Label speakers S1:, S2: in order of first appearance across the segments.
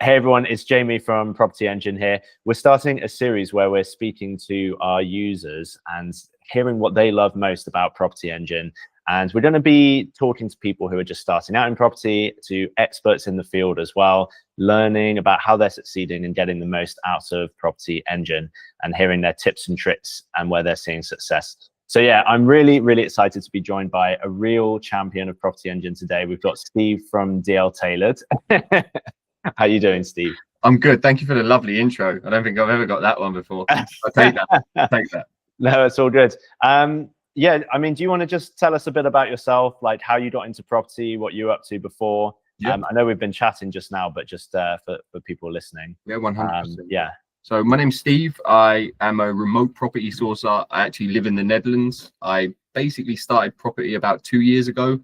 S1: Hey everyone, it's Jamie from PropertyEngine here. We're starting a series where we're speaking to our users and hearing what they love most about PropertyEngine. And we're going to be talking to people who are just starting out in property, to experts in the field as well, learning about how they're succeeding and getting the most out of PropertyEngine and hearing their tips and tricks and where they're seeing success. So yeah, I'm really, really excited to be joined by a real champion of PropertyEngine today. We've got Steve from DL Tailored. How you doing, Steve?
S2: I'm good. Thank you for the lovely intro. I don't think I've ever got that one before. I'll take that. I'll take that.
S1: No, it's all good. Yeah, I mean, do you want to just tell us a bit about yourself, like how you got into property, what you were up to before?
S2: Yeah.
S1: I know we've been chatting just now, but just for people listening.
S2: Yeah, 100%.
S1: Yeah.
S2: So my name's Steve. I am a remote property sourcer. I actually live in the Netherlands. I basically started property about 2 years ago.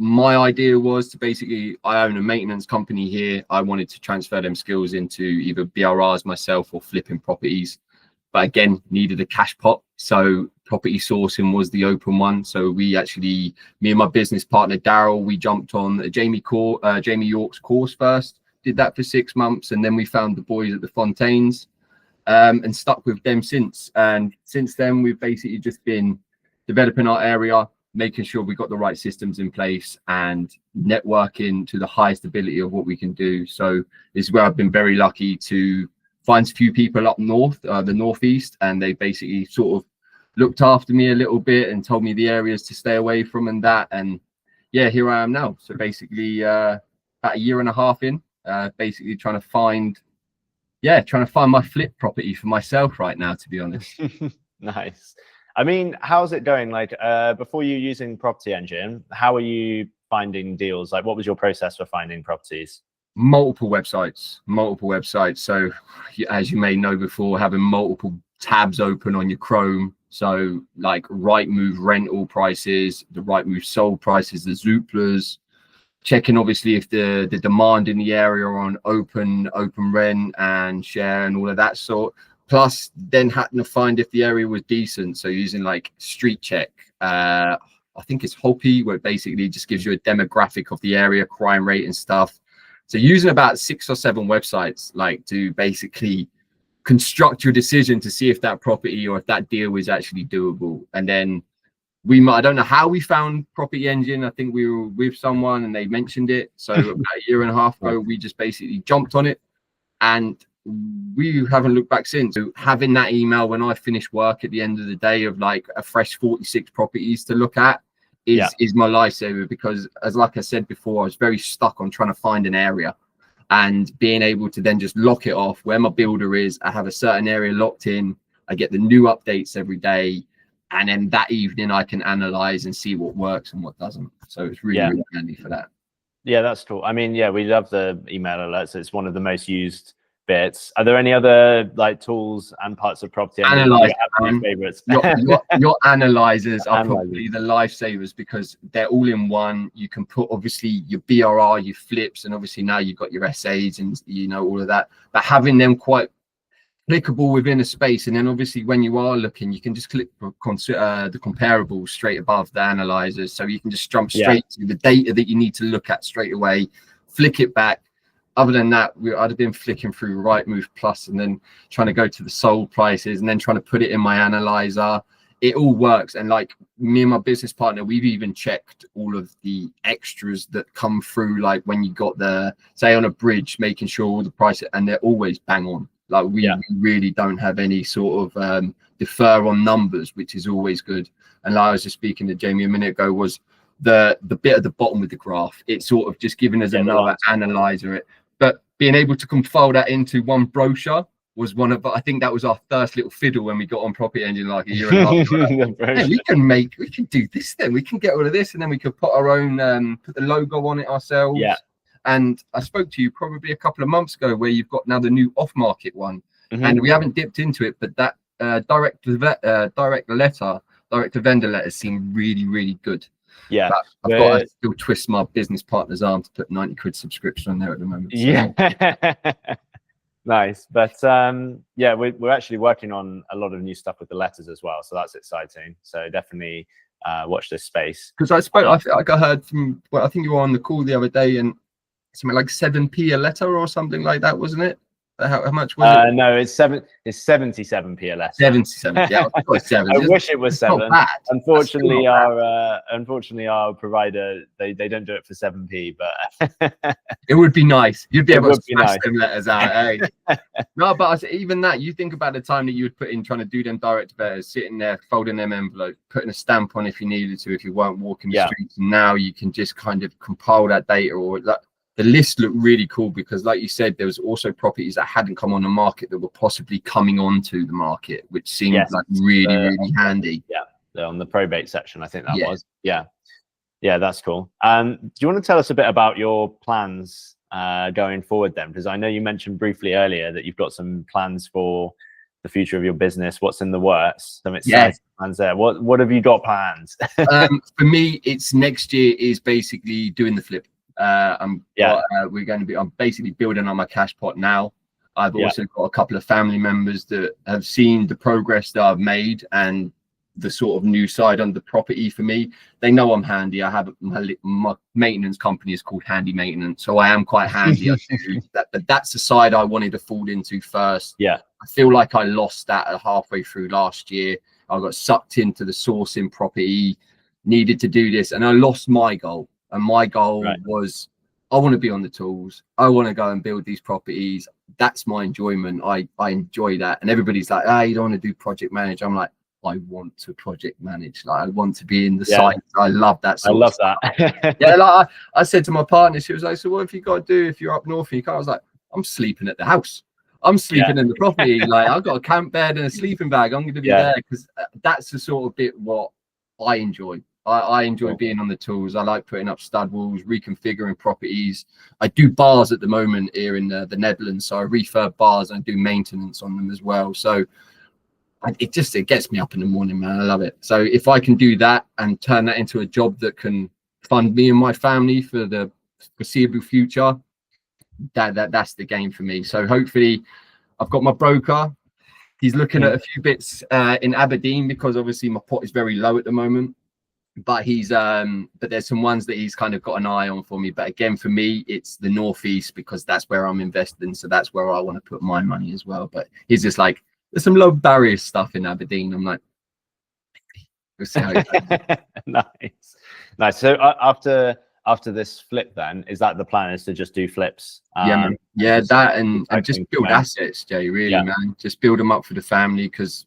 S2: My idea was to basically, I own a maintenance company here. I wanted to transfer them skills into either BRRs myself or flipping properties. But again, needed a cash pot. So property sourcing was the open one. So we actually, me and my business partner, Daryl, we jumped on Jamie York's course first, did that for 6 months. And then we found the boys at the Fontaines and stuck with them since. And since then, we've basically just been developing our area, making sure we got the right systems in place and networking to the highest ability of what we can do. So this is where I've been very lucky to find a few people up north, the northeast, and they basically sort of looked after me a little bit and told me the areas to stay away from and that. And yeah, here I am now. So basically about a year and a half in, basically trying to find my flip property for myself right now, to be honest.
S1: Nice. I mean, how's it going? Like before you using PropertyEngine, how are you finding deals? Like what was your process for finding properties?
S2: Multiple websites. So as you may know before, having multiple tabs open on your Chrome. So like Rightmove rental prices, the Rightmove sold prices, the Zooplas, checking obviously if the demand in the area on open rent and share and all of that sort. Plus then having to find if the area was decent. So using like Street Check, I think it's Hoppy, where it basically just gives you a demographic of the area, crime rate and stuff. So using about 6 or 7 websites, like to basically construct your decision to see if that property or if that deal is actually doable. And then I don't know how we found PropertyEngine. I think we were with someone and they mentioned it. So about a year and a half ago, we just basically jumped on it and we haven't looked back since. So having that email when I finish work at the end of the day of like a fresh 46 properties to look at is my lifesaver, because as like I said before, I was very stuck on trying to find an area and being able to then just lock it off where my builder is. I have a certain area locked in. I get the new updates every day. And then that evening I can analyze and see what works and what doesn't. So it's really, really handy for that.
S1: Yeah, that's cool. I mean, yeah, we love the email alerts. It's one of the most used bits. Are there any other like tools and parts of property favorites?
S2: your analyzers are probably the lifesavers, because they're all in one. You can put obviously your BRR, your flips, and obviously now you've got your essays and all of that, but having them quite clickable within a space. And then obviously when you are looking, you can just click the comparables straight above the analyzers, so you can just jump straight to the data that you need to look at straight away, flick it back. Other than that, I'd have been flicking through Rightmove Plus and then trying to go to the sold prices and then trying to put it in my analyzer. It all works. And like me and my business partner, we've even checked all of the extras that come through, like when you got the, say on a bridge, making sure all the prices, and they're always bang on. Like we really don't have any sort of defer on numbers, which is always good. And like I was just speaking to Jamie a minute ago, was the bit at the bottom with the graph. It's sort of just giving us another analyzer. But being able to compile that into one brochure was one of, I think that was our first little fiddle when we got on PropertyEngine like a year and a half ago. Hey, we can do this then. We can get all of this, and then we could put our own, put the logo on it ourselves. Yeah. And I spoke to you probably a couple of months ago where you've got now the new off-market one, and we haven't dipped into it, but that direct to vendor letters seem really, really good.
S1: Yeah,
S2: but I've got to still twist my business partner's arm to put 90 quid subscription on there at the moment. So.
S1: Yeah, nice. But yeah, we're actually working on a lot of new stuff with the letters as well, so that's exciting. So definitely watch this space.
S2: Because I heard from, well, I think you were on the call the other day, and something like 7p a letter or something like that, wasn't it? How much was it?
S1: No, it's 77p a letter.
S2: 77. Yeah, I thought 7.
S1: I wish it was 7.
S2: Not bad.
S1: Unfortunately, our provider, they don't do it for 7p, but
S2: it would be nice. You'd be able to smash
S1: nice.
S2: them letters out. Eh? No, but even that, you think about the time that you would put in trying to do them direct letters, sitting there, folding them envelopes, putting a stamp on if you needed to, if you weren't walking the streets. And now you can just kind of compile that data, or that. The list looked really cool because, like you said, there was also properties that hadn't come on the market that were possibly coming onto the market, which seemed like really handy.
S1: Yeah, on the probate section, I think that was. Yeah, that's cool. Do you want to tell us a bit about your plans going forward then? Because I know you mentioned briefly earlier that you've got some plans for the future of your business. What's in the works? Some exciting plans there. What have you got planned?
S2: For me, it's next year is basically doing the flip. I'm basically building on my cash pot now. I've also got a couple of family members that have seen the progress that I've made and the sort of new side on the property for me. They know I'm handy. I have my maintenance company is called Handy Maintenance, so I am quite handy. But that's the side I wanted to fall into first. I feel like I lost that halfway through last year. I got sucked into the sourcing property, needed to do this, and I lost my goal. And my goal was, I want to be on the tools. I want to go and build these properties. That's my enjoyment. I enjoy that. And everybody's like, you don't want to do project manage. I'm like, I want to project manage. Like, I want to be in the site. I love that.
S1: I love that.
S2: Like I said to my partner, she was like, so what have you got to do if you're up north and you can't? I was like, I'm sleeping at the house. I'm sleeping in the property. Like, I've got a camp bed and a sleeping bag. I'm going to be there because that's the sort of bit what I enjoy. I enjoy being on the tools. I like putting up stud walls, reconfiguring properties. I do bars at the moment here in the Netherlands, so I refurb bars and I do maintenance on them as well. So it gets me up in the morning, man. I love it. So if I can do that and turn that into a job that can fund me and my family for the foreseeable future, that's the game for me. So hopefully I've got my broker. He's looking at a few bits in Aberdeen because obviously my pot is very low at the moment. But but there's some ones that he's kind of got an eye on for me. But again, for me, it's the Northeast because that's where I'm investing. So that's where I want to put my money as well. But he's just like, there's some low barrier stuff in Aberdeen. I'm like, we'll see how it goes.
S1: Nice. So after this flip, then is that the plan? Is to just do flips?
S2: Man. That and just build assets, Jay. Really, man. Just build them up for the family because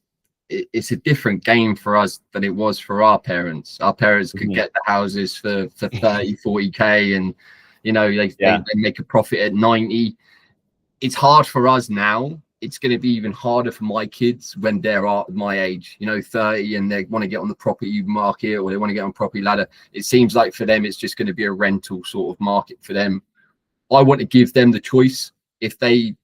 S2: it's a different game for us than it was for our parents. Our parents could get the houses for 30, 40k, and they make a profit at 90. It's hard for us now. It's going to be even harder for my kids when they're my age, 30, and they want to get on the property market or they want to get on property ladder. It seems like for them, it's just going to be a rental sort of market for them. I want to give them the choice. If they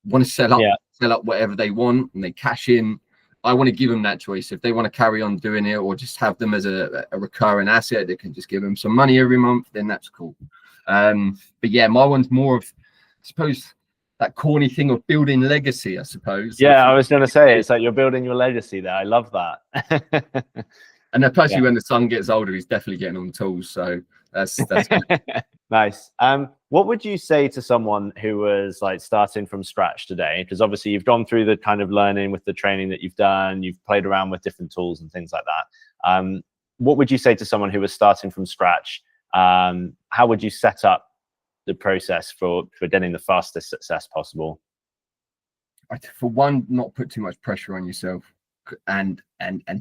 S2: want to sell up whatever they want and they cash in, I want to give them that choice. If they want to carry on doing it or just have them as a recurring asset, they can just give them some money every month, then that's cool. But yeah, my one's more of, I suppose, that corny thing of building legacy, I suppose.
S1: Yeah, I was going to say, it's like you're building your legacy there. I love that.
S2: And especially when the son gets older, he's definitely getting on tools. So that's
S1: nice. What would you say to someone who was like starting from scratch today? Because obviously you've gone through the kind of learning with the training that you've done, you've played around with different tools and things like that. What would you say to someone who was starting from scratch? How would you set up the process for getting the fastest success possible?
S2: For one, not put too much pressure on yourself, and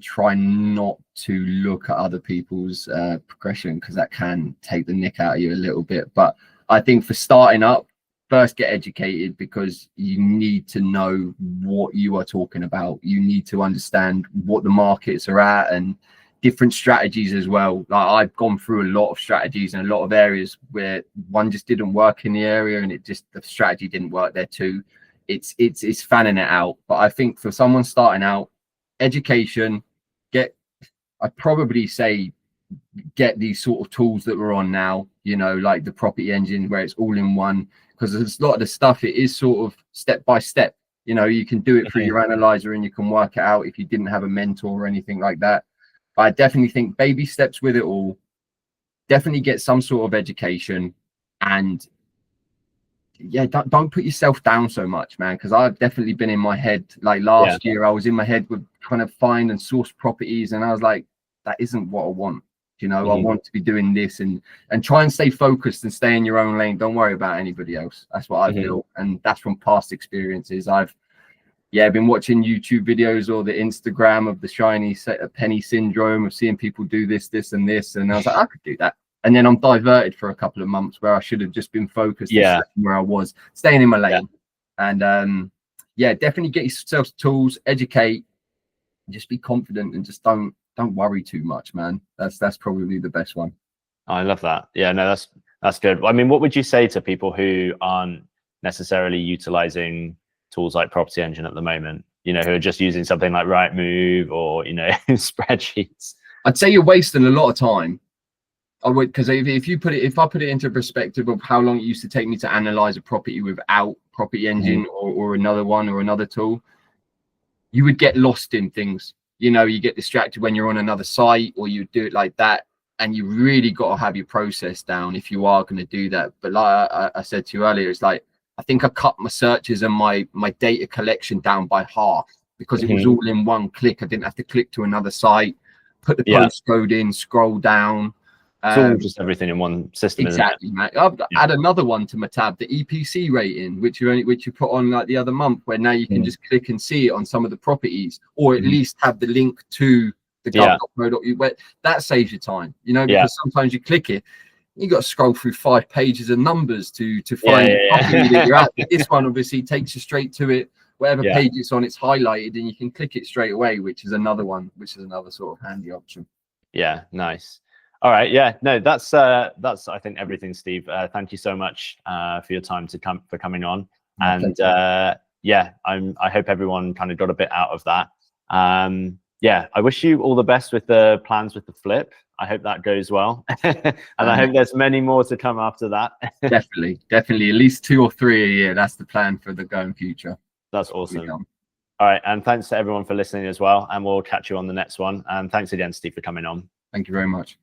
S2: try not to look at other people's progression, because that can take the nick out of you a little bit. But I think for starting up, first get educated, because you need to know what you are talking about. You need to understand what the markets are at and different strategies as well. Like, I've gone through a lot of strategies in a lot of areas where one just didn't work in the area, and the strategy didn't work there too. It's fanning it out. But I think for someone starting out, education, I'd probably say get these sort of tools that we're on now, like the PropertyEngine, where it's all in one, because there's a lot of the stuff, it is sort of step by step. You can do it through your analyzer and you can work it out if you didn't have a mentor or anything like that. But I definitely think baby steps with it all. Definitely get some sort of education, and yeah, don't put yourself down so much, man, because I've definitely been in my head. Like last year, I was in my head with trying to find and source properties, and I was like, that isn't what I want. You know, I want to be doing this, and try and stay focused and stay in your own lane. Don't worry about anybody else. That's what I feel, and that's from past experiences. I've been watching YouTube videos or the Instagram of the shiny penny syndrome of seeing people do this, and this, and I was like, I could do that. And then I'm diverted for a couple of months where I should have just been focused where I was, staying in my lane. And definitely get yourself tools, educate, just be confident, and just don't worry too much, man. That's probably the best one.
S1: I love that. Yeah, no, that's good. I mean, what would you say to people who aren't necessarily utilizing tools like PropertyEngine at the moment, you know, who are just using something like Rightmove or, you know, spreadsheets?
S2: I'd say you're wasting a lot of time. I would, because if I put it into perspective of how long it used to take me to analyze a property without PropertyEngine or another one or another tool, you would get lost in things. You know, you get distracted when you're on another site, or you do it like that, and you really got to have your process down if you are going to do that. But like I said to you earlier, it's like, I think I cut my searches and my data collection down by half, because it was all in one click. I didn't have to click to another site, put the postcode in, scroll down.
S1: It's all just everything in one system.
S2: Exactly, Matt. I've add another one to my tab, the EPC rating, which you put on like the other month, where now you can just click and see it on some of the properties, or at least have the link to the gov.pro.uk. That saves you time, you know, because sometimes you click it, you got to scroll through 5 pages of numbers to find the property that you're at. This one obviously takes you straight to it. Whatever page it's on, it's highlighted, and you can click it straight away, which is another sort of handy option. Yeah,
S1: nice. All right, yeah, no, that's I think everything, Steve. Thank you so much for your time for coming on, and I hope everyone kind of got a bit out of that. I wish you all the best with the plans with the flip. I hope that goes well, and I hope there's many more to come after that.
S2: definitely, at least 2 or 3 a year. That's the plan for the going future.
S1: That's awesome. All right, and thanks to everyone for listening as well, and we'll catch you on the next one. And thanks again, Steve, for coming on.
S2: Thank you very much.